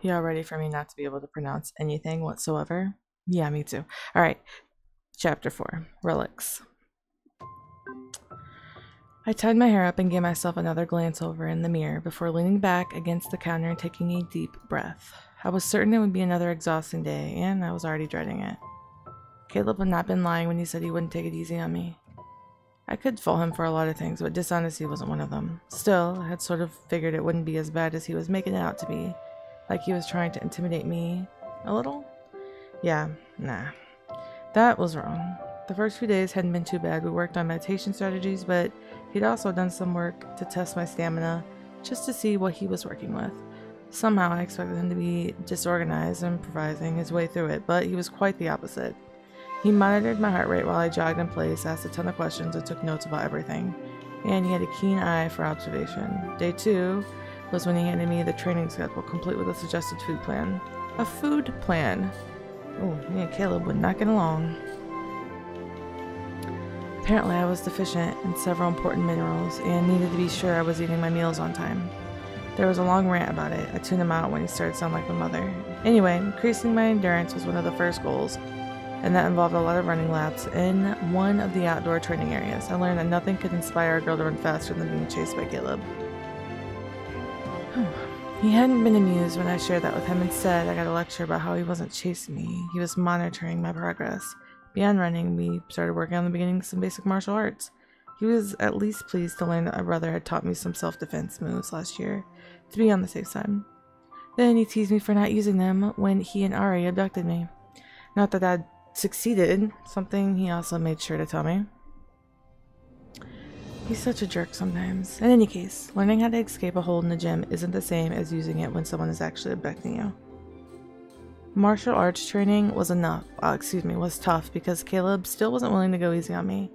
Y'all ready for me not to be able to pronounce anything whatsoever? Yeah, me too. Alright, Chapter 4 Relics. I tied my hair up and gave myself another glance over in the mirror before leaning back against the counter and taking a deep breath. I was certain it would be another exhausting day, and I was already dreading it. Caleb had not been lying when he said he wouldn't take it easy on me. I could fault him for a lot of things, but dishonesty wasn't one of them. Still, I had sort of figured it wouldn't be as bad as he was making it out to be. Like he was trying to intimidate me a little? Yeah, nah. That was wrong. The first few days hadn't been too bad. We worked on meditation strategies, but he'd also done some work to test my stamina, just to see what he was working with. Somehow I expected him to be disorganized and improvising his way through it, but he was quite the opposite. He monitored my heart rate while I jogged in place, asked a ton of questions, and took notes about everything. And he had a keen eye for observation. Day 2 was when he handed me the training schedule, complete with a suggested food plan. A food plan? Oh, me and Caleb would not get along. Apparently I was deficient in several important minerals and needed to be sure I was eating my meals on time. There was a long rant about it. I tuned him out when he started to sound like my mother. Anyway, increasing my endurance was one of the first goals, and that involved a lot of running laps in one of the outdoor training areas. I learned that nothing could inspire a girl to run faster than being chased by Caleb. He hadn't been amused when I shared that with him. Instead, I got a lecture about how he wasn't chasing me. He was monitoring my progress. Beyond running, we started working on the beginning of some basic martial arts. He was at least pleased to learn that my brother had taught me some self-defense moves last year, to be on the safe side. Then he teased me for not using them when he and Ari abducted me. Not that I'd succeeded, something he also made sure to tell me. He's such a jerk sometimes. In any case, learning how to escape a hold in the gym isn't the same as using it when someone is actually abducting you. Martial arts training was was tough because Caleb still wasn't willing to go easy on me.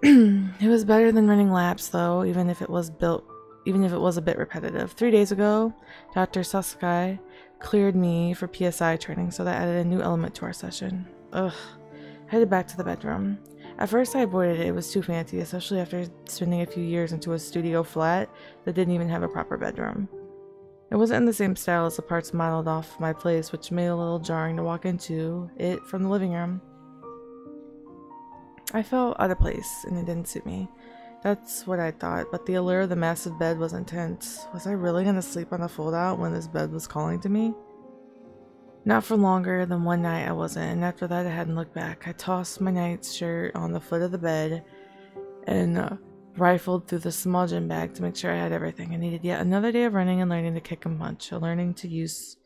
It was better than running laps though, even if it was a bit repetitive. 3 days ago, Dr. Sasakai cleared me for PSI training, so that added a new element to our session. Ugh. I headed back to the bedroom. At first I avoided it. It was too fancy, especially after spending a few years into a studio flat that didn't even have a proper bedroom. It wasn't in the same style as the parts modeled off my place, which made it a little jarring to walk into it from the living room. I felt out of place, and it didn't suit me. That's what I thought, but the allure of the massive bed was intense. Was I really going to sleep on the fold-out when this bed was calling to me? Not for longer than one night I wasn't, and after that I hadn't looked back. I tossed my nightshirt on the foot of the bed and rifled through the small gym bag to make sure I had everything I needed. Yet another day of running and learning to kick and punch, learning to use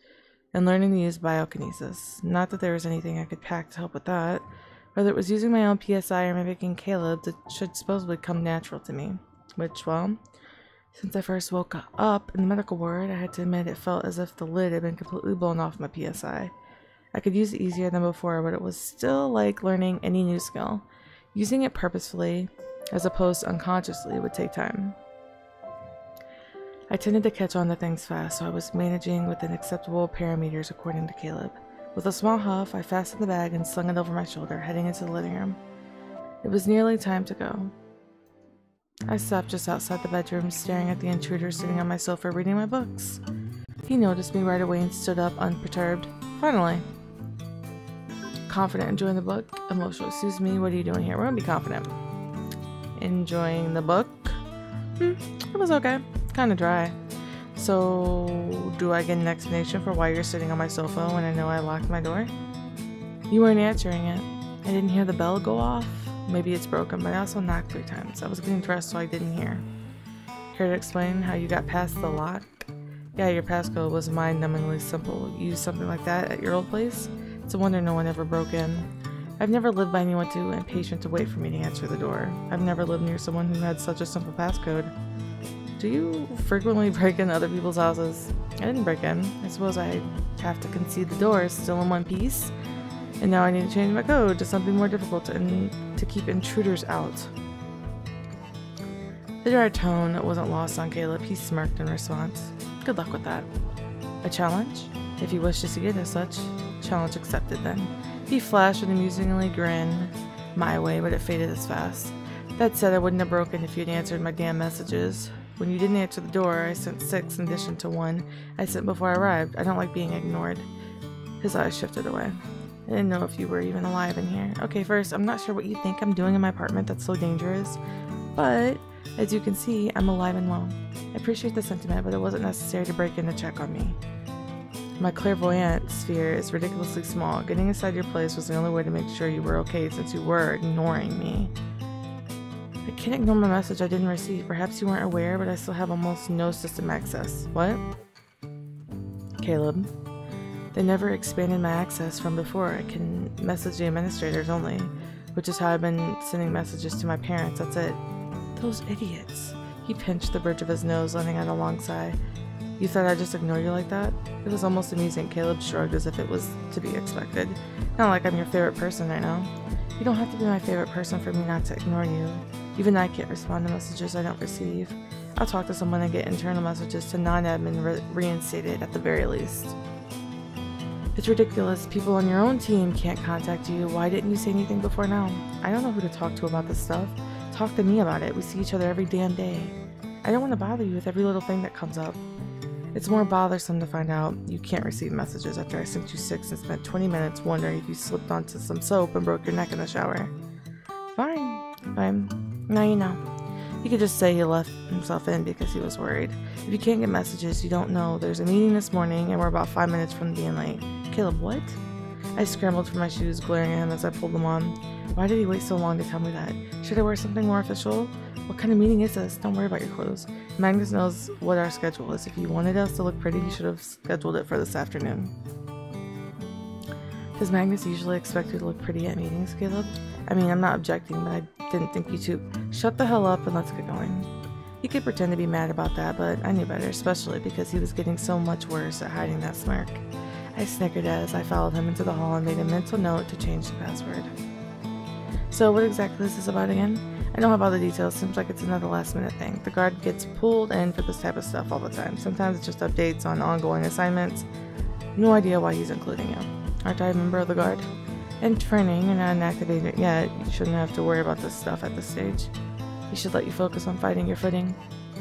biokinesis. Not that there was anything I could pack to help with that. Whether it was using my own PSI or mimicking Caleb, it should supposedly come natural to me. Which, well, since I first woke up in the medical ward, I had to admit it felt as if the lid had been completely blown off my PSI. I could use it easier than before, but it was still like learning any new skill. Using it purposefully, as opposed to unconsciously, would take time. I tended to catch on to things fast, so I was managing within acceptable parameters according to Caleb. With a small huff, I fastened the bag and slung it over my shoulder, heading into the living room. It was nearly time to go. I stopped just outside the bedroom, staring at the intruder sitting on my sofa reading my books. He noticed me right away and stood up unperturbed. Finally. Confident, enjoying the book. Emotional, excuse me, what are you doing here? We're gonna be confident. Enjoying the book? It was okay. Kinda dry. So, do I get an explanation for why you're sitting on my sofa when I know I locked my door? You weren't answering it. I didn't hear the bell go off. Maybe it's broken, but I also knocked 3 times. I was getting dressed, so I didn't hear. Care to explain how you got past the lock? Yeah, your passcode was mind-numbingly simple. You used something like that at your old place? It's a wonder no one ever broke in. I've never lived by anyone too impatient to wait for me to answer the door. I've never lived near someone who had such a simple passcode. Do you frequently break in other people's houses? I didn't break in. I suppose I have to concede the door is still in one piece. And now I need to change my code to something more difficult to keep intruders out. The dry tone wasn't lost on Caleb. He smirked in response. Good luck with that. A challenge? If you wish to see it as such, challenge accepted then. He flashed an amusingly grin my way, but it faded as fast. That said, I wouldn't have broken if you'd answered my damn messages. When you didn't answer the door, I sent 6 in addition to 1 I sent before I arrived. I don't like being ignored. His eyes shifted away. I didn't know if you were even alive in here. Okay, first, I'm not sure what you think I'm doing in my apartment that's so dangerous, but as you can see, I'm alive and well. I appreciate the sentiment, but it wasn't necessary to break in to check on me. My clairvoyant sphere is ridiculously small. Getting inside your place was the only way to make sure you were okay since you were ignoring me. I can't ignore my message I didn't receive. Perhaps you weren't aware, but I still have almost no system access. What? Caleb. They never expanded my access from before. I can message the administrators only, which is how I've been sending messages to my parents. That's it. Those idiots. He pinched the bridge of his nose, letting out a long sigh. You thought I'd just ignore you like that? It was almost amusing. Caleb shrugged as if it was to be expected. Not like I'm your favorite person right now. You don't have to be my favorite person for me not to ignore you. Even I can't respond to messages I don't receive. I'll talk to someone and get internal messages to non-admin reinstated at the very least. It's ridiculous. People on your own team can't contact you. Why didn't you say anything before now? I don't know who to talk to about this stuff. Talk to me about it. We see each other every damn day. I don't want to bother you with every little thing that comes up. It's more bothersome to find out you can't receive messages after I sent you 6 and spent 20 minutes wondering if you slipped onto some soap and broke your neck in the shower. Fine. Now you know. He could just say he left himself in because he was worried. If you can't get messages, you don't know. There's a meeting this morning and we're about 5 minutes from being late. Caleb, what? I scrambled for my shoes, glaring at him as I pulled them on. Why did he wait so long to tell me that? Should I wear something more official? What kind of meeting is this? Don't worry about your clothes. Magnus knows what our schedule is. If you wanted us to look pretty, you should have scheduled it for this afternoon. Does Magnus usually expect you to look pretty at meetings, Caleb? I mean, I'm not objecting, but I didn't think you to. Shut the hell up and let's get going. He could pretend to be mad about that, but I knew better, especially because he was getting so much worse at hiding that smirk. I snickered as I followed him into the hall and made a mental note to change the password. So what exactly is this about again? I don't have all the details. Seems like it's another last minute thing. The guard gets pulled in for this type of stuff all the time. Sometimes it's just updates on ongoing assignments. No idea why he's including you. Aren't I a member of the guard? In training, you're not an active agent yet. You shouldn't have to worry about this stuff at this stage. He should let you focus on fighting your footing.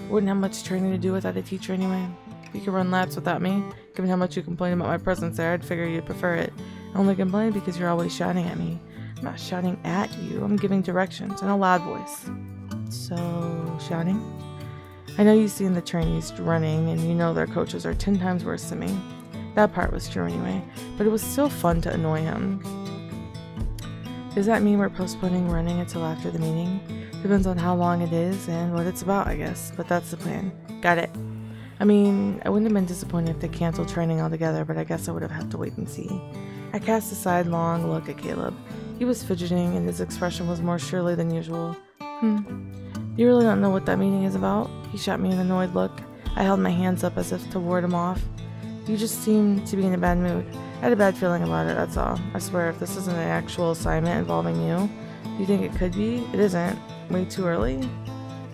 Wouldn't have much training to do without a teacher anyway. If you could run laps without me, given how much you complain about my presence there, I'd figure you'd prefer it. I only complain because you're always shouting at me. I'm not shouting at you, I'm giving directions in a loud voice. So, shouting? I know you've seen the trainees running, and you know their coaches are 10 times worse than me. That part was true anyway, but it was still fun to annoy him. Does that mean we're postponing running until after the meeting? Depends on how long it is and what it's about, I guess, but that's the plan. Got it. I mean, I wouldn't have been disappointed if they canceled training altogether, but I guess I would have had to wait and see. I cast a sidelong look at Caleb. He was fidgeting, and his expression was more surly than usual. You really don't know what that meeting is about? He shot me an annoyed look. I held my hands up as if to ward him off. You just seem to be in a bad mood. I had a bad feeling about it, that's all. I swear, if this isn't an actual assignment involving you, do you think it could be? It isn't. Way too early?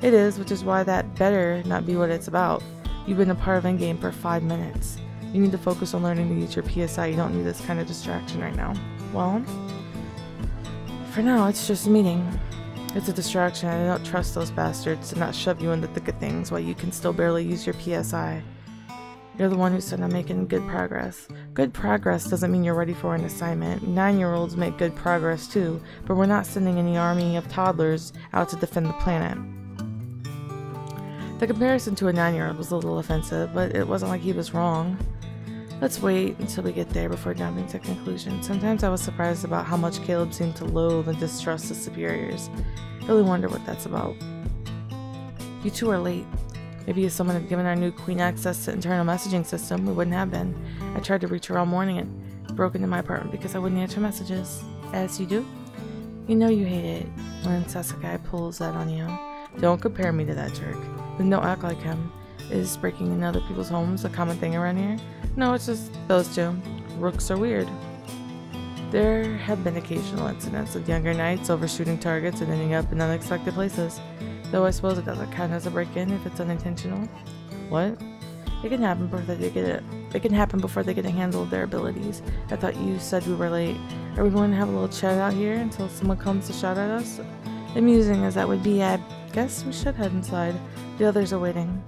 It is, which is why that better not be what it's about. You've been a part of Endgame for 5 minutes. You need to focus on learning to use your PSI. You don't need this kind of distraction right now. Well, for now, it's just a meeting. It's a distraction. I don't trust those bastards to not shove you in the thick of things while you can still barely use your PSI. You're the one who said I'm making good progress. Good progress doesn't mean you're ready for an assignment. 9-year-olds make good progress too, but we're not sending any army of toddlers out to defend the planet. The comparison to a 9-year-old was a little offensive, but it wasn't like he was wrong. Let's wait until we get there before jumping to conclusions. Sometimes I was surprised about how much Caleb seemed to loathe and distrust his superiors. Really wonder what that's about. You two are late. Maybe if someone had given our new queen access to internal messaging system, we wouldn't have been. I tried to reach her all morning and broke into my apartment because I wouldn't answer messages. As you do? You know you hate it when Sasakai pulls that on you. Don't compare me to that jerk. Then don't act like him. Is breaking into other people's homes a common thing around here? No, it's just those two. Rooks are weird. There have been occasional incidents of younger knights overshooting targets and ending up in unexpected places. Though I suppose it doesn't count as a break-in if it's unintentional. What? It can happen before they get it. It can happen before they get a handle of their abilities. I thought you said we were late. Are we going to have a little chat out here until someone comes to shout at us? Amusing as that would be, I guess we should head inside. The others are waiting.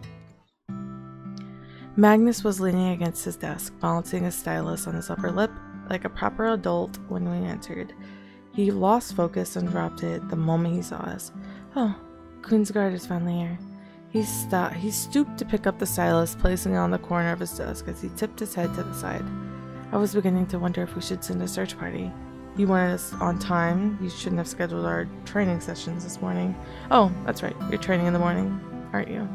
Magnus was leaning against his desk, balancing his stylus on his upper lip like a proper adult when we entered. He lost focus and dropped it the moment he saw us. Oh, Queensguard is finally here. He stooped to pick up the stylus, placing it on the corner of his desk as he tipped his head to the side. I was beginning to wonder if we should send a search party. You wanted us on time. You shouldn't have scheduled our training sessions this morning. Oh, that's right. You're training in the morning, aren't you?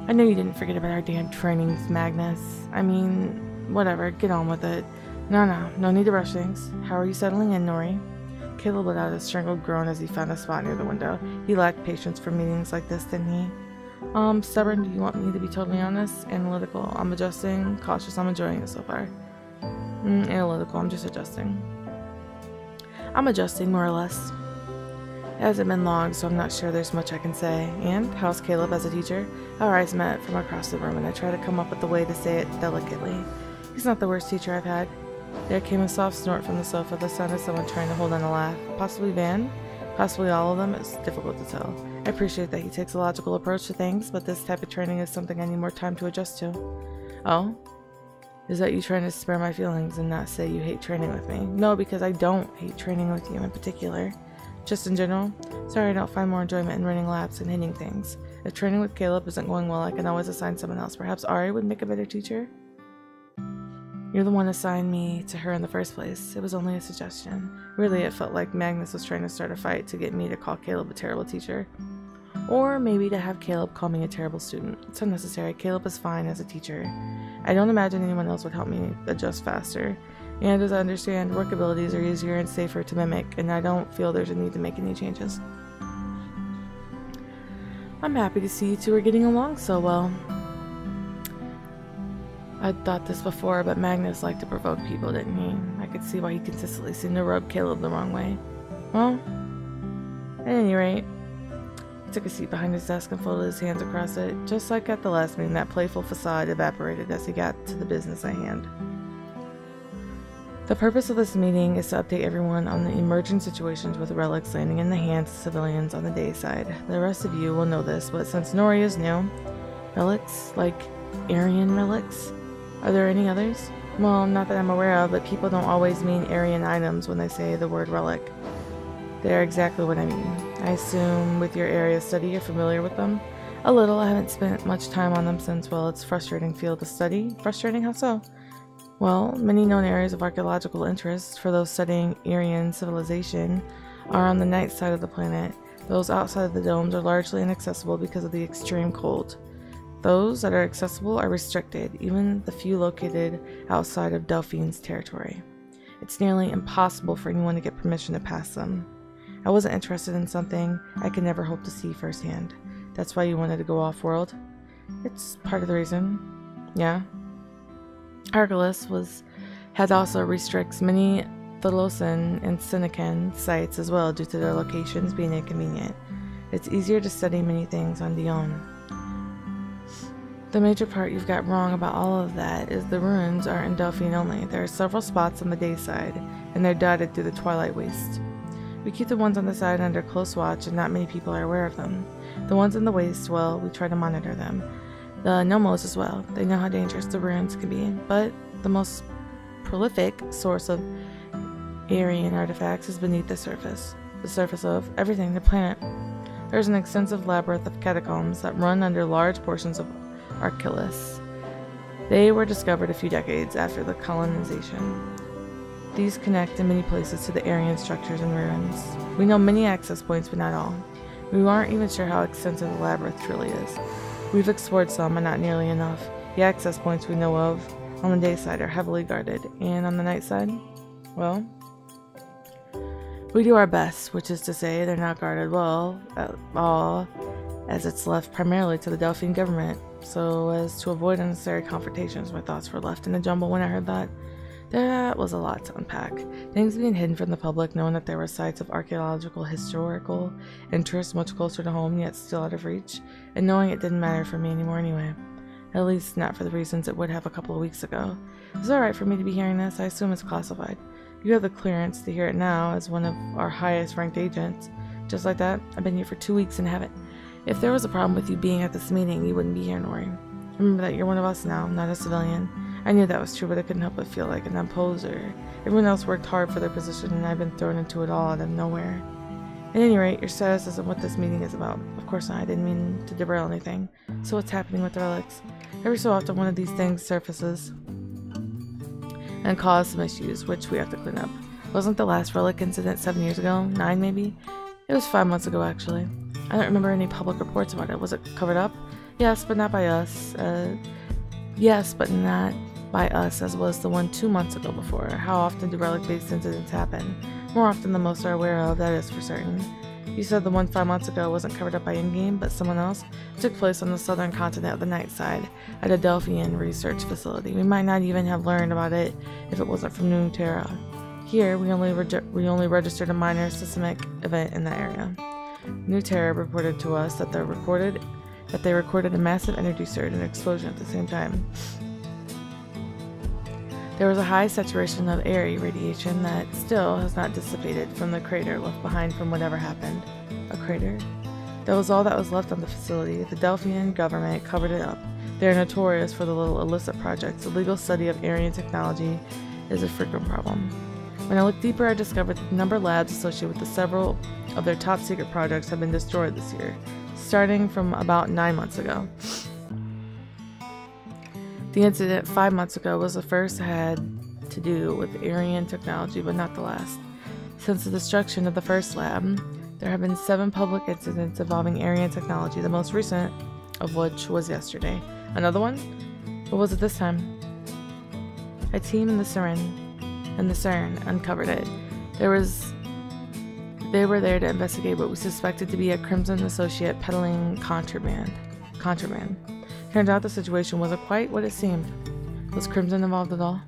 I know you didn't forget about our damn trainings, Magnus. I mean, whatever. Get on with it. No need to rush things. How are you settling in, Nori? Caleb let out a strangled groan as he found a spot near the window. He lacked patience for meetings like this, didn't he? Stubborn, do you want me to be totally honest? Analytical, I'm adjusting. Cautious, I'm enjoying it so far. Analytical, I'm just adjusting. I'm adjusting, more or less. It hasn't been long, so I'm not sure there's much I can say. And, how's Caleb as a teacher? Our eyes met from across the room, and I tried to come up with a way to say it delicately. He's not the worst teacher I've had. There came a soft snort from the sofa, the sound of someone trying to hold in a laugh. Possibly Van? Possibly all of them? It's difficult to tell. I appreciate that he takes a logical approach to things, but this type of training is something I need more time to adjust to. Oh? Is that you trying to spare my feelings and not say you hate training with me? No, because I don't hate training with you in particular. Just in general. Sorry I don't find more enjoyment in running laps and hitting things. If training with Caleb isn't going well, I can always assign someone else. Perhaps Ari would make a better teacher? You're the one who assigned me to her in the first place. It was only a suggestion. Really, it felt like Magnus was trying to start a fight to get me to call Caleb a terrible teacher. Or maybe to have Caleb call me a terrible student. It's unnecessary. Caleb is fine as a teacher. I don't imagine anyone else would help me adjust faster. And as I understand, work abilities are easier and safer to mimic, and I don't feel there's a need to make any changes. I'm happy to see you two are getting along so well. I'd thought this before, but Magnus liked to provoke people, didn't he? I could see why he consistently seemed to rub Caleb the wrong way. Well, at any rate, he took a seat behind his desk and folded his hands across it. Just like at the last meeting, that playful facade evaporated as he got to the business at hand. The purpose of this meeting is to update everyone on the emerging situations with relics landing in the hands of civilians on the day side. The rest of you will know this, but since Nori is new, relics, like Aryan relics? Are there any others? Well, not that I'm aware of, but people don't always mean Aryan items when they say the word relic. They're exactly what I mean. I assume with your area of study you're familiar with them? A little. I haven't spent much time on them since, well, it's a frustrating field to study. Frustrating? How so? Well, many known areas of archaeological interest for those studying Aryan civilization are on the night side of the planet. Those outside of the domes are largely inaccessible because of the extreme cold. Those that are accessible are restricted, even the few located outside of Delphine's territory. It's nearly impossible for anyone to get permission to pass them. I wasn't interested in something I could never hope to see firsthand. That's why you wanted to go off-world? It's part of the reason. Yeah. Archelaus also restricts many Tholosan and Sinican sites as well due to their locations being inconvenient. It's easier to study many things on Dion. The major part you've got wrong about all of that is the ruins aren't in Delphine only. There are several spots on the day side, and they're dotted through the Twilight Waste. We keep the ones on the side under close watch, and not many people are aware of them. The ones in the waste, well, we try to monitor them. The Nomos as well. They know how dangerous the ruins can be, but the most prolific source of Aryan artifacts is beneath the surface of everything, the planet. There's an extensive labyrinth of catacombs that run under large portions of Archelaus. They were discovered a few decades after the colonization. These connect in many places to the Aryan structures and ruins. We know many access points, but not all. We aren't even sure how extensive the labyrinth truly is. We've explored some, but not nearly enough. The access points we know of on the day side are heavily guarded, and on the night side, well, we do our best, which is to say they're not guarded well at all, as it's left primarily to the Delphine government, so as to avoid unnecessary confrontations. My thoughts were left in a jumble when I heard that. That was a lot to unpack. Things being hidden from the public, knowing that there were sites of archaeological historical interest much closer to home yet still out of reach, and knowing it didn't matter for me anymore anyway. At least not for the reasons it would have a couple of weeks ago. Is it alright for me to be hearing this? I assume it's classified. You have the clearance to hear it now as one of our highest ranked agents. Just like that, I've been here for 2 weeks and haven't. If there was a problem with you being at this meeting, you wouldn't be here, Nori. Remember that you're one of us now, not a civilian. I knew that was true, but I couldn't help but feel like an imposer. Everyone else worked hard for their position, and I've been thrown into it all out of nowhere. At any rate, your status isn't what this meeting is about. Of course not, I didn't mean to derail anything. So what's happening with the relics? Every so often one of these things surfaces and causes some issues, which we have to clean up. Wasn't the last relic incident 7 years ago? 9 maybe? It was 5 months ago actually. I don't remember any public reports about it. Was it covered up? Yes, but not by us. Yes, but not by us as was the one 2 months ago before. How often do relic-based incidents happen? More often than most are aware of, that is for certain. You said the one 5 months ago wasn't covered up by in-game, but someone else? It took place on the southern continent of the night side, at a Delphian research facility. We might not even have learned about it if it wasn't from New Terra. Here, we only registered a minor seismic event in that area. New Terra reported to us that they recorded a massive energy surge and explosion at the same time. There was a high saturation of air radiation that still has not dissipated from the crater left behind from whatever happened. A crater? That was all that was left on the facility. The Delphian government covered it up. They are notorious for the little illicit projects. The legal study of Aryan technology is a frequent problem. When I looked deeper, I discovered that the number of labs associated with several of their top secret projects have been destroyed this year, starting from about 9 months ago. The incident 5 months ago was the first had to do with Aryan technology, but not the last. Since the destruction of the first lab, there have been 7 public incidents involving Aryan technology, the most recent of which was yesterday. Another one? What was it this time? A team in the CERN uncovered it. They were there to investigate what we suspected to be a Crimson associate peddling contraband. Turns out the situation wasn't quite what it seemed. Was Crimson involved at all?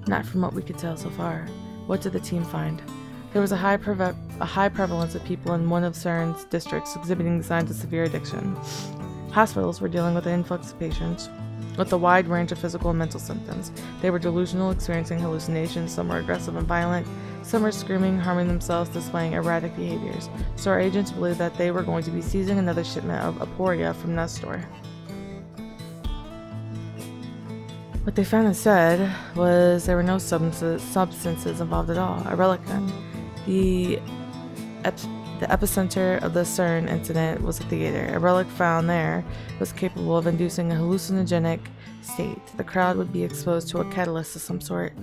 Not from what we could tell so far. What did the team find? There was a high prevalence of people in one of CERN's districts exhibiting signs of severe addiction. Hospitals were dealing with an influx of patients with a wide range of physical and mental symptoms. They were delusional, experiencing hallucinations. Some were aggressive and violent. Some were screaming, harming themselves, displaying erratic behaviors. So our agents believed that they were going to be seizing another shipment of aporia from Nestor. What they found instead was there were no substances involved at all. A relic then. The epicenter of the CERN incident was a theater. A relic found there was capable of inducing a hallucinogenic state. The crowd would be exposed to a catalyst of some sort.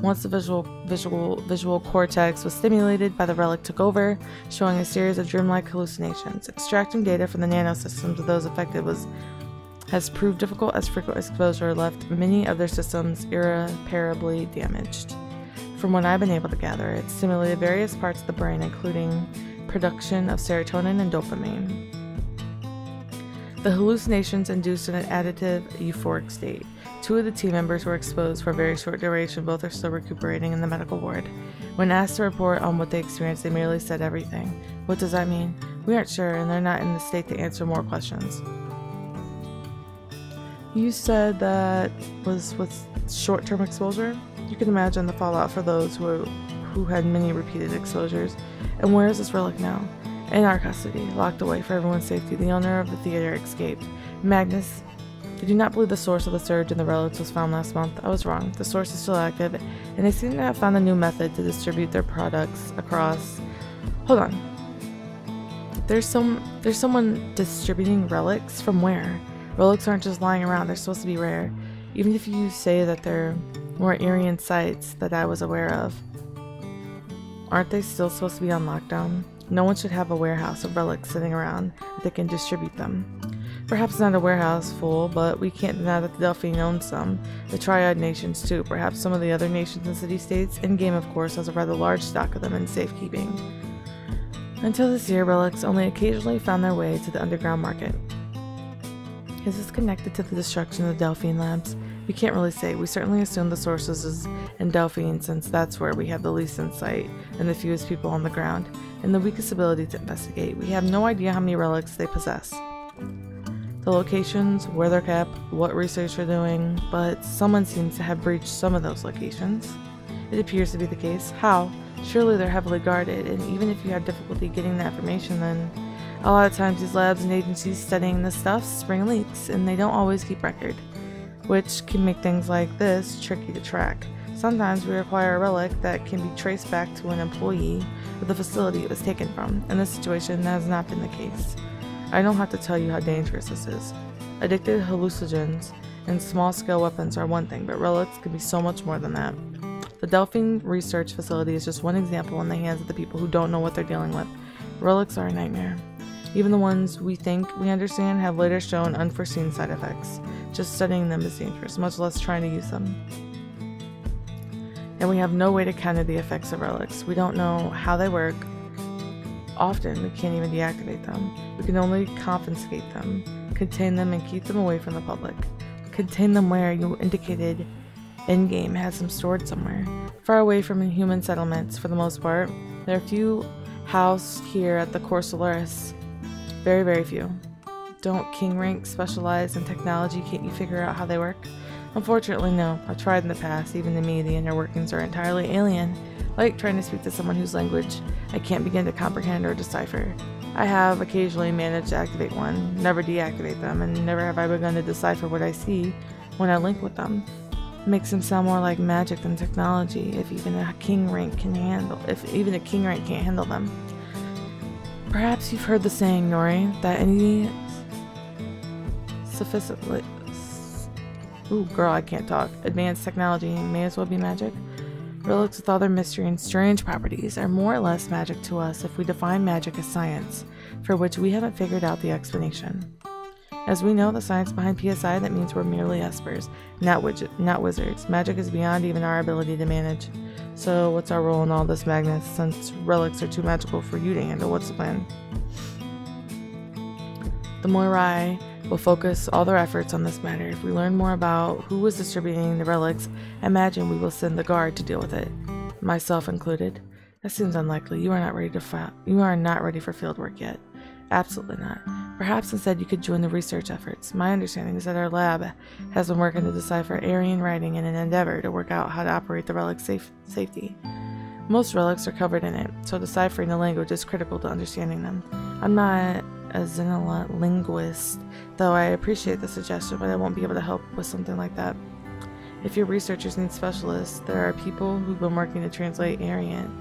Once the visual cortex was stimulated by the relic took over, showing a series of dreamlike hallucinations. Extracting data from the nanosystems of those affected has proved difficult, as frequent exposure left many of their systems irreparably damaged. From what I've been able to gather, it stimulated various parts of the brain, including production of serotonin and dopamine. The hallucinations induced an additive euphoric state. 2 of the team members were exposed for a very short duration. Both are still recuperating in the medical ward. When asked to report on what they experienced, they merely said everything. What does that mean? We aren't sure, and they're not in the state to answer more questions. You said that was with short-term exposure? You can imagine the fallout for those who had many repeated exposures. And where is this relic now? In our custody, locked away for everyone's safety. The owner of the theater escaped. Magnus, did you not believe the source of the surge in the relics was found last month? I was wrong. The source is still active, and they seem to have found a new method to distribute their products across... Hold on. There's someone distributing relics? From where? Relics aren't just lying around, they're supposed to be rare. Even if you say that they're more Aryan sites that I was aware of, aren't they still supposed to be on lockdown? No one should have a warehouse of relics sitting around if they can distribute them. Perhaps not a warehouse full, but we can't deny that the Delphian owns some. The Triad nations too, perhaps some of the other nations and city-states. In-game, of course, has a rather large stock of them in safekeeping. Until this year, relics only occasionally found their way to the underground market. Is this connected to the destruction of the Delphian labs? We can't really say. We certainly assume the source is in Delphian, since that's where we have the least insight and the fewest people on the ground, and the weakest ability to investigate. We have no idea how many relics they possess, the locations, where they're kept, what research they're doing, but someone seems to have breached some of those locations. It appears to be the case. How? Surely they're heavily guarded, and even if you have difficulty getting that information, then a lot of times these labs and agencies studying this stuff spring leaks, and they don't always keep record, which can make things like this tricky to track. Sometimes we require a relic that can be traced back to an employee of the facility it was taken from. In this situation, that has not been the case. I don't have to tell you how dangerous this is. Addicted hallucinogens and small-scale weapons are one thing, but relics can be so much more than that. The Delphine Research Facility is just one example in the hands of the people who don't know what they're dealing with. Relics are a nightmare. Even the ones we think we understand have later shown unforeseen side effects. Just studying them is dangerous, much less trying to use them. And we have no way to counter the effects of relics. We don't know how they work. Often, we can't even deactivate them. We can only confiscate them, contain them, and keep them away from the public. Contain them where you indicated in-game has them stored somewhere. Far away from human settlements, for the most part. There are few housed here at the Corsolaris. Very, very few. Don't king rank specialize in technology? Can't you figure out how they work? Unfortunately, no. I've tried in the past. Even to me, the inner workings are entirely alien. Like trying to speak to someone whose language I can't begin to comprehend or decipher. I have occasionally managed to activate one, never deactivate them, and never have I begun to decipher what I see when I link with them. It makes them sound more like magic than technology, if even a king rank can't handle them. Perhaps you've heard the saying, Nori, that any sophisticated... Ooh, girl, I can't talk. Advanced technology may as well be magic. Relics with all their mystery and strange properties are more or less magic to us if we define magic as science, for which we haven't figured out the explanation. As we know the science behind PSI, that means we're merely espers, not wizards. Magic is beyond even our ability to manage. So what's our role in all this, Magnus? Since relics are too magical for you to handle, what's the plan? The Moirai will focus all their efforts on this matter. If we learn more about who was distributing the relics, imagine we will send the guard to deal with it, myself included. That seems unlikely. You are not ready for field work yet. Absolutely not. Perhaps instead you could join the research efforts. My understanding is that our lab has been working to decipher Aryan writing in an endeavor to work out how to operate the relic's safety. Most relics are covered in it, so deciphering the language is critical to understanding them. I'm not a Xenolite linguist, though I appreciate the suggestion, but I won't be able to help with something like that. If your researchers need specialists, there are people who've been working to translate Aryan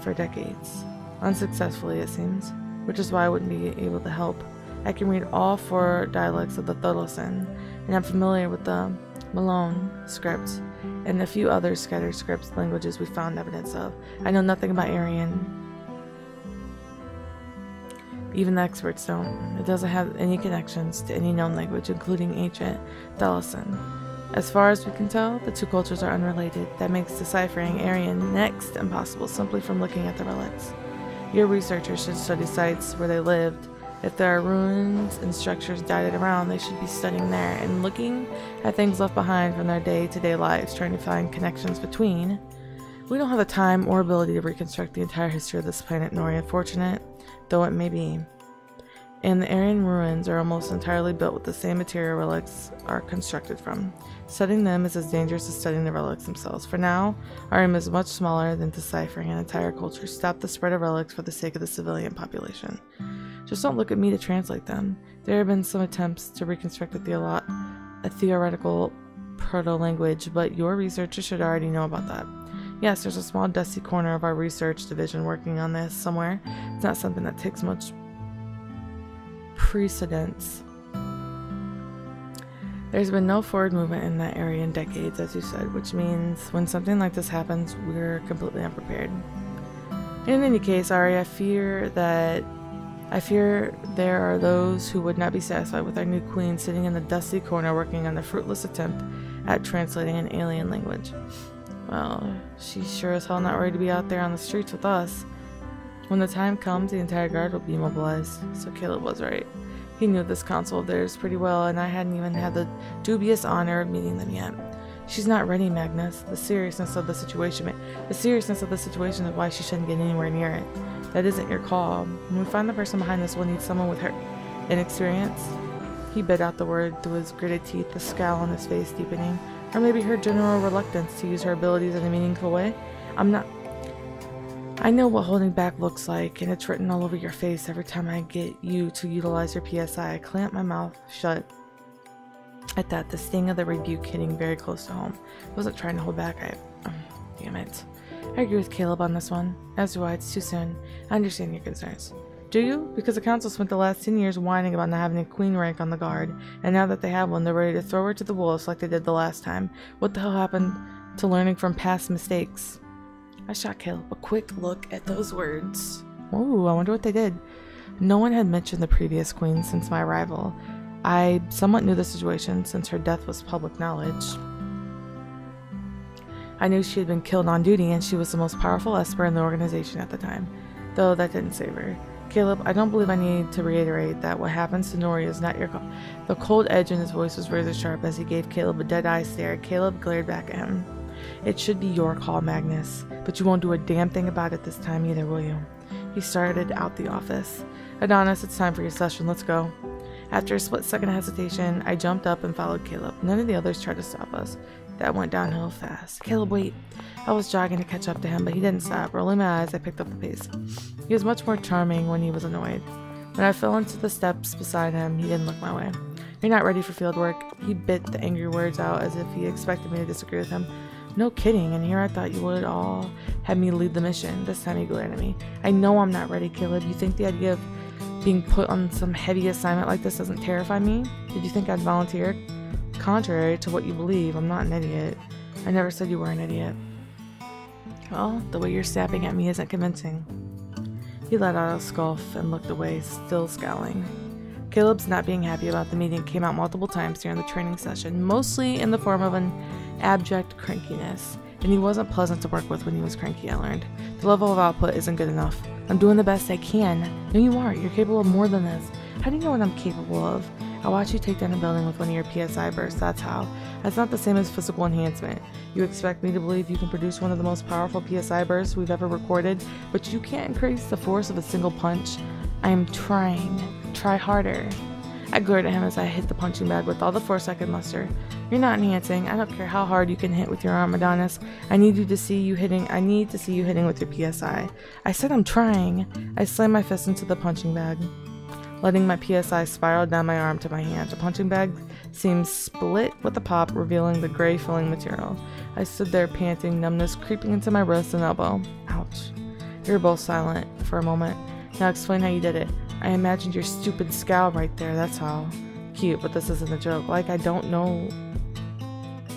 for decades. Unsuccessfully, it seems, which is why I wouldn't be able to help. I can read all 4 dialects of the Tholosan, and I'm familiar with the Malone script and a few other scattered scripts languages we found evidence of. I know nothing about Aryan. Even the experts don't. It doesn't have any connections to any known language, including ancient Tholosan. As far as we can tell, the two cultures are unrelated. That makes deciphering Aryan next impossible simply from looking at the relics. Your researchers should study sites where they lived. If there are ruins and structures dotted around, they should be studying there and looking at things left behind from their day-to-day lives, trying to find connections between. We don't have the time or ability to reconstruct the entire history of this planet, Nori, unfortunate though it may be. And the Aryan ruins are almost entirely built with the same material relics are constructed from. Studying them is as dangerous as studying the relics themselves. For now, our aim is much smaller than deciphering an entire culture. Stop the spread of relics for the sake of the civilian population. Just don't look at me to translate them. There have been some attempts to reconstruct a theoretical proto-language, but your researchers should already know about that. Yes, there's a small dusty corner of our research division working on this somewhere. It's not something that takes much precedence. There's been no forward movement in that area in decades, as you said, which means when something like this happens, we're completely unprepared. In any case, Ari, I fear there are those who would not be satisfied with our new queen sitting in the dusty corner working on the fruitless attempt at translating an alien language. Well, she's sure as hell not ready to be out there on the streets with us. When the time comes, the entire guard will be mobilized. So Caleb was right. He knew this council of theirs pretty well, and I hadn't even had the dubious honor of meeting them yet. She's not ready, Magnus. The seriousness of the situation is why she shouldn't get anywhere near it. That isn't your call. When we find the person behind this, we'll need someone with her inexperience. He bit out the word through his gritted teeth, the scowl on his face deepening. Or maybe her general reluctance to use her abilities in a meaningful way? I know what holding back looks like, and it's written all over your face every time I get you to utilize your PSI. I clamp my mouth shut at that, the sting of the rebuke hitting very close to home. I wasn't trying to hold back. Damn it. I agree with Caleb on this one. As do I. It's too soon. I understand your concerns. Do you? Because the council spent the last 10 years whining about not having a queen rank on the guard, and now that they have one, they're ready to throw her to the wolves like they did the last time. What the hell happened to learning from past mistakes? I shot Caleb a quick look at those words. Ooh, I wonder what they did. No one had mentioned the previous queen since my arrival. I somewhat knew the situation since her death was public knowledge. I knew she had been killed on duty, and she was the most powerful Esper in the organization at the time, though that didn't save her. Caleb, I don't believe I need to reiterate that what happens to Nori is not your call. The cold edge in his voice was razor sharp as he gave Caleb a dead-eye stare. Caleb glared back at him. It should be your call, Magnus, but you won't do a damn thing about it this time either, will you? He started out the office. Adonis, it's time for your session. Let's go. After a split-second hesitation, I jumped up and followed Caleb. None of the others tried to stop us. That went downhill fast. Caleb, wait. I was jogging to catch up to him, but he didn't stop. Rolling my eyes, I picked up the pace. He was much more charming when he was annoyed. When I fell into the steps beside him, he didn't look my way. You're not ready for field work. He bit the angry words out as if he expected me to disagree with him. No kidding, and here I thought you would all have me lead the mission. This time he glared at me. I know I'm not ready, Caleb. You think the idea of being put on some heavy assignment like this doesn't terrify me? Did you think I'd volunteer? Contrary to what you believe, I'm not an idiot. I never said you were an idiot. Well, the way you're snapping at me isn't convincing. He let out a scoff and looked away, still scowling. Caleb's not being happy about the meeting came out multiple times during the training session, mostly in the form of an abject crankiness, and he wasn't pleasant to work with when he was cranky, I learned. The level of output isn't good enough. I'm doing the best I can. No, you aren't. You're capable of more than this. How do you know what I'm capable of? I watched you take down a building with one of your PSI bursts, that's how. That's not the same as physical enhancement. You expect me to believe you can produce one of the most powerful PSI bursts we've ever recorded, but you can't increase the force of a single punch. I am trying. Try harder. I glared at him as I hit the punching bag with all the force I could muster. You're not enhancing. I don't care how hard you can hit with your arm, Adonis. I need to see you hitting with your PSI. I said I'm trying. I slammed my fist into the punching bag, letting my PSI spiral down my arm to my hand. The punching bag seemed split with a pop, revealing the gray filling material. I stood there panting, numbness creeping into my wrist and elbow. Ouch. We were both silent for a moment. Now explain how you did it. I imagined your stupid scowl right there, that's how. Cute, but this isn't a joke. Like I don't know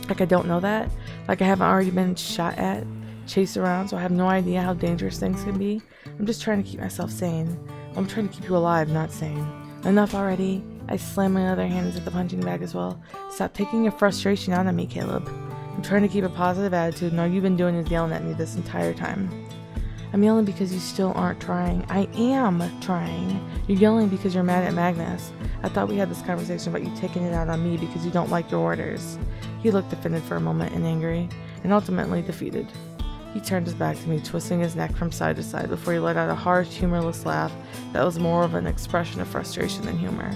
that? Like I haven't already been shot at, chased around, so I have no idea how dangerous things can be? I'm just trying to keep myself sane. I'm trying to keep you alive, not sane. Enough already. I slammed my other hand into the punching bag as well. Stop taking your frustration out on me, Caleb. I'm trying to keep a positive attitude, and all you've been doing is yelling at me this entire time. I'm yelling because you still aren't trying. I am trying. You're yelling because you're mad at Magnus. I thought we had this conversation about you taking it out on me because you don't like your orders. He looked offended for a moment and angry, and ultimately defeated. He turned his back to me, twisting his neck from side to side before he let out a harsh, humorless laugh that was more of an expression of frustration than humor.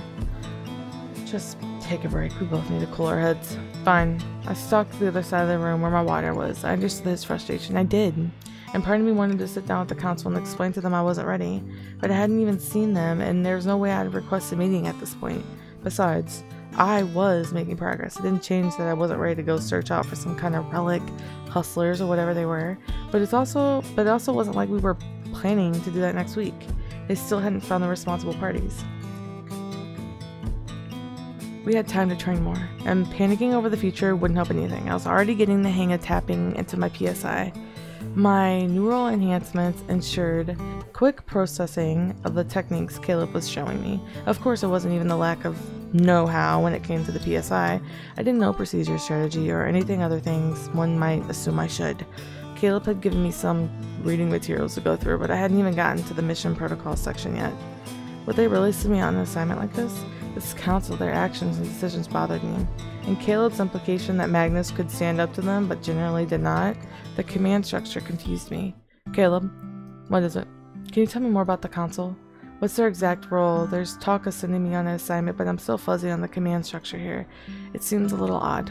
Just take a break. We both need to cool our heads. Fine. I stalked to the other side of the room where my water was. I understood his frustration. I did. And part of me wanted to sit down with the council and explain to them I wasn't ready. But I hadn't even seen them, and there was no way I'd request a meeting at this point. Besides, I was making progress. It didn't change that I wasn't ready to go search out for some kind of relic, hustlers, or whatever they were. But it also wasn't like we were planning to do that next week. They still hadn't found the responsible parties. We had time to train more, and panicking over the future wouldn't help anything. I was already getting the hang of tapping into my PSI. My neural enhancements ensured quick processing of the techniques Caleb was showing me. Of course, it wasn't even the lack of know-how when it came to the PSI. I didn't know procedure, strategy, or anything other things one might assume I should. Caleb had given me some reading materials to go through, but I hadn't even gotten to the mission protocol section yet. Would they really send me on an assignment like this? This council, their actions and decisions bothered me. And Caleb's implication that Magnus could stand up to them, but generally did not, the command structure confused me. Caleb, what is it? Can you tell me more about the council? What's their exact role? There's talk of sending me on an assignment, but I'm still fuzzy on the command structure here. It seems a little odd.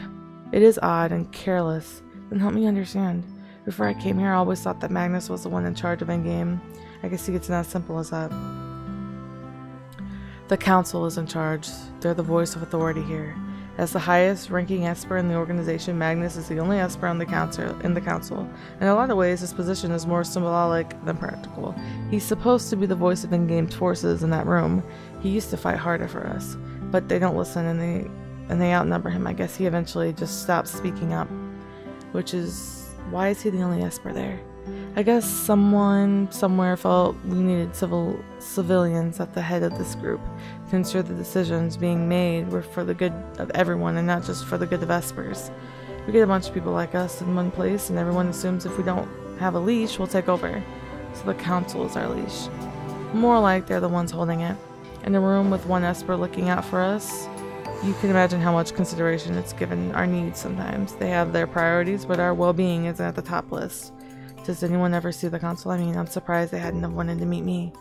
It is odd and careless. Then help me understand. Before I came here, I always thought that Magnus was the one in charge of Endgame. I can see it's not as simple as that. The council is in charge. They're the voice of authority here. As the highest ranking Esper in the organization, Magnus is the only Esper on the council. In a lot of ways, his position is more symbolic than practical. He's supposed to be the voice of Endgame's forces in that room. He used to fight harder for us, but they don't listen and they outnumber him. I guess he eventually just stopped speaking up, which is why is he the only Esper there? I guess someone somewhere felt we needed civilians at the head of this group to ensure the decisions being made were for the good of everyone and not just for the good of Espers. We get a bunch of people like us in one place and everyone assumes if we don't have a leash, we'll take over. So the council is our leash. More like they're the ones holding it. In a room with one Esper looking out for us, you can imagine how much consideration it's given our needs sometimes. They have their priorities, but our well-being isn't at the top list. Does anyone ever see the council? I mean, I'm surprised they hadn't have wanted to meet me.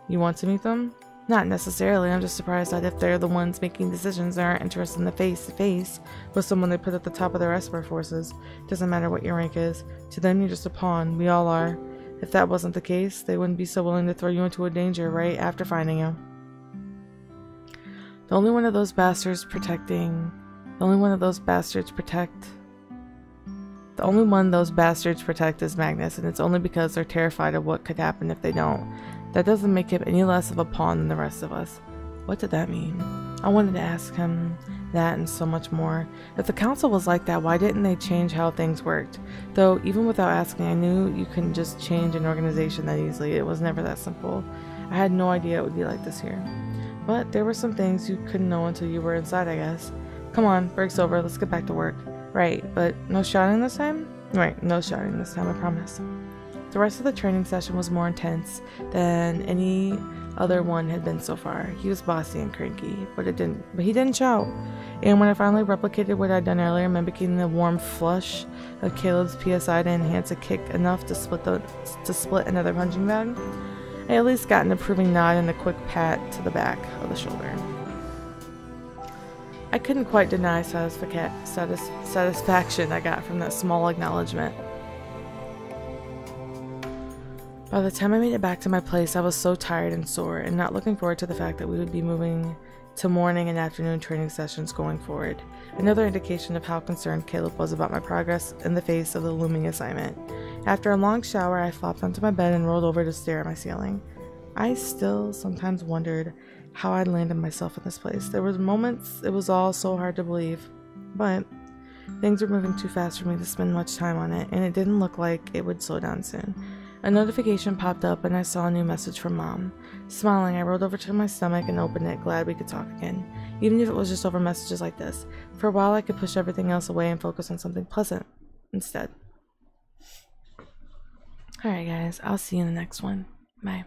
You want to meet them? Not necessarily. I'm just surprised that if they're the ones making decisions, they aren't interested in the face-to-face with someone they put at the top of their Esper forces. Doesn't matter what your rank is. To them, you're just a pawn. We all are. If that wasn't the case, they wouldn't be so willing to throw you into a danger right after finding you. The only one those bastards protect is Magnus, and it's only because they're terrified of what could happen if they don't. That doesn't make him any less of a pawn than the rest of us. What did that mean? I wanted to ask him that and so much more. If the council was like that, why didn't they change how things worked? Though, even without asking, I knew you couldn't just change an organization that easily. It was never that simple. I had no idea it would be like this here. But there were some things you couldn't know until you were inside, I guess. Come on, break's over. Let's get back to work. Right, but no shouting this time? Right, no shouting this time, I promise. The rest of the training session was more intense than any other one had been so far. He was bossy and cranky, but he didn't shout. And when I finally replicated what I'd done earlier, mimicking the warm flush of Caleb's PSI to enhance a kick enough to split another punching bag, I at least got an approving nod and a quick pat to the back of the shoulder. I couldn't quite deny satisfaction I got from that small acknowledgement. By the time I made it back to my place, I was so tired and sore, and not looking forward to the fact that we would be moving to morning and afternoon training sessions going forward. Another indication of how concerned Caleb was about my progress in the face of the looming assignment. After a long shower, I flopped onto my bed and rolled over to stare at my ceiling. I still sometimes wondered how I'd landed myself in this place. There was moments it was all so hard to believe, but things were moving too fast for me to spend much time on it, and it didn't look like it would slow down soon. A notification popped up and I saw a new message from Mom. Smiling, I rolled over to my stomach and opened it, glad we could talk again, even if it was just over messages like this. For a while I could push everything else away and focus on something pleasant instead. Alright guys, I'll see you in the next one. Bye.